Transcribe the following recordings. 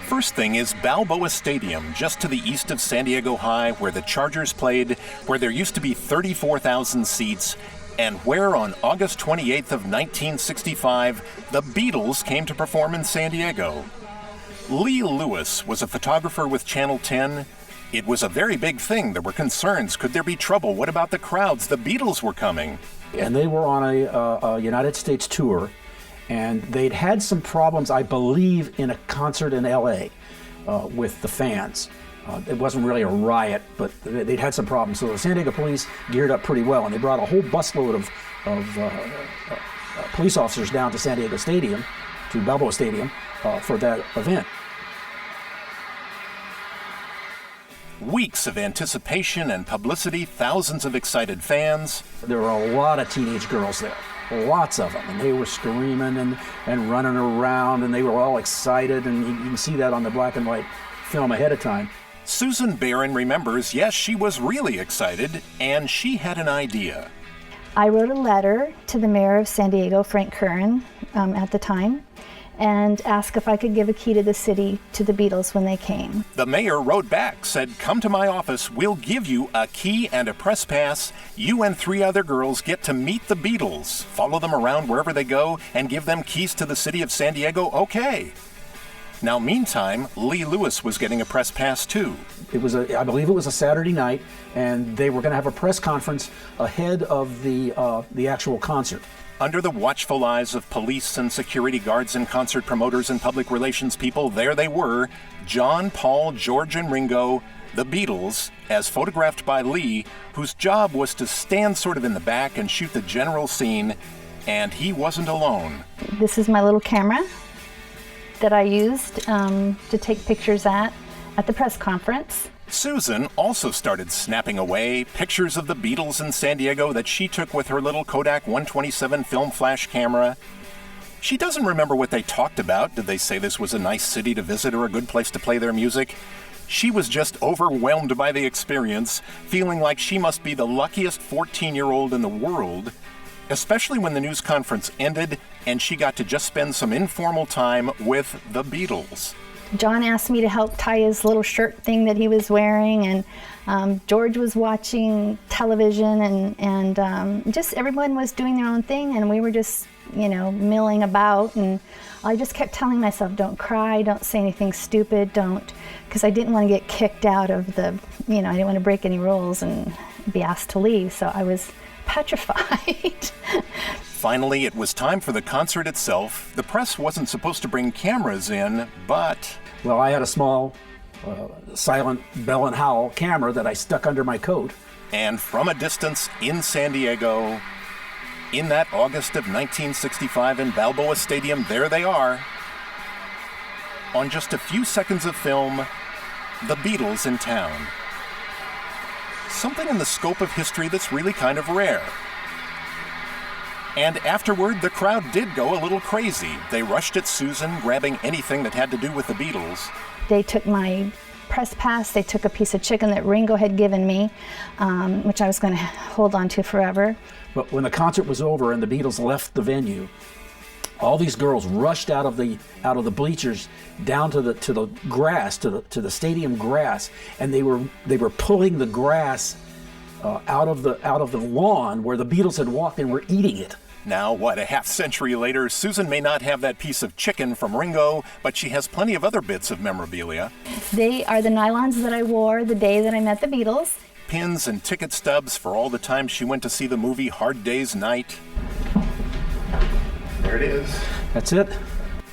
First thing is Balboa Stadium, just to the east of San Diego High, where the Chargers played, where there used to be 34,000 seats, and where on August 28th of 1965, the Beatles came to perform in San Diego. Lee Lewis was a photographer with Channel 10. It was a very big thing. There were concerns. Could there be trouble? What about the crowds? The Beatles were coming. And they were on a United States tour, and they'd had some problems, I believe, in a concert in LA with the fans. It wasn't really a riot, but they'd had some problems. So the San Diego police geared up pretty well, and they brought a whole busload of police officers down to San Diego Stadium, to Balboa Stadium, for that event. Weeks of anticipation and publicity, thousands of excited fans. There were a lot of teenage girls there, lots of them, and they were screaming and running around, and they were all excited, and you can see that on the black and white film ahead of time. Susan Barron remembers, yes, she was really excited, and she had an idea. I wrote a letter to the mayor of San Diego, Frank Curran, at the time, and asked if I could give a key to the city to the Beatles when they came. The mayor wrote back, said, "Come to my office, we'll give you a key and a press pass. You and 3 other girls get to meet the Beatles, follow them around wherever they go, and give them keys to the city of San Diego, okay." Now, meantime, Lee Lewis was getting a press pass too. I believe it was a Saturday night, and they were going to have a press conference ahead of the actual concert. Under the watchful eyes of police and security guards and concert promoters and public relations people, there they were, John, Paul, George, and Ringo, the Beatles, as photographed by Lee, whose job was to stand sort of in the back and shoot the general scene, and he wasn't alone. This is my little camera that I used to take pictures at the press conference. Susan also started snapping away pictures of the Beatles in San Diego that she took with her little Kodak 127 film flash camera. She doesn't remember what they talked about. Did they say this was a nice city to visit or a good place to play their music? She was just overwhelmed by the experience, feeling like she must be the luckiest 14-year-old in the world, especially when the news conference ended and she got to just spend some informal time with the Beatles. John asked me to help tie his little shirt thing that he was wearing, and George was watching television, and just everyone was doing their own thing, and we were just, milling about, and I just kept telling myself, don't cry, don't say anything stupid, because I didn't want to get kicked out of I didn't want to break any rules and be asked to leave, so I was petrified. Finally, it was time for the concert itself. The press wasn't supposed to bring cameras in, but... Well, I had a small, silent bell and howl camera that I stuck under my coat. And from a distance in San Diego, in that August of 1965 in Balboa Stadium, there they are. On just a few seconds of film, the Beatles in town. Something in the scope of history that's really kind of rare. And afterward, the crowd did go a little crazy. They rushed at Susan, grabbing anything that had to do with the Beatles. They took my press pass, they took a piece of chicken that Ringo had given me, which I was going to hold on to forever. But when the concert was over and the Beatles left the venue, all these girls rushed out of the bleachers down to the grass, to the stadium grass, and they were pulling the grass out of the lawn where the Beatles had walked and were eating it. Now, what, a half century later, Susan may not have that piece of chicken from Ringo, but she has plenty of other bits of memorabilia. They are the nylons that I wore the day that I met the Beatles. Pins and ticket stubs for all the times she went to see the movie Hard Day's Night. There it is. That's it.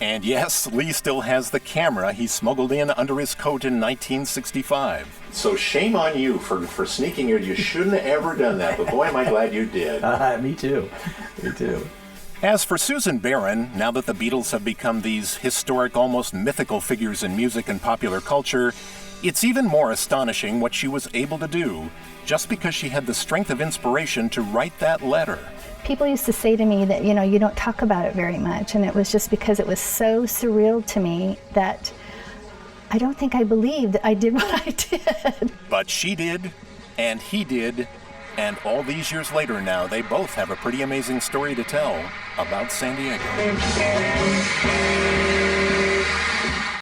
And yes, Lee still has the camera he smuggled in under his coat in 1965. So shame on you for sneaking here. You shouldn't have ever done that, but boy, am I glad you did. Me too. Me too. As for Susan Barron, now that the Beatles have become these historic, almost mythical figures in music and popular culture, it's even more astonishing what she was able to do, just because she had the strength of inspiration to write that letter. People used to say to me that, you don't talk about it very much, and it was just because it was so surreal to me that I don't think I believed that I did what I did. But she did, and he did, and all these years later now, they both have a pretty amazing story to tell about San Diego.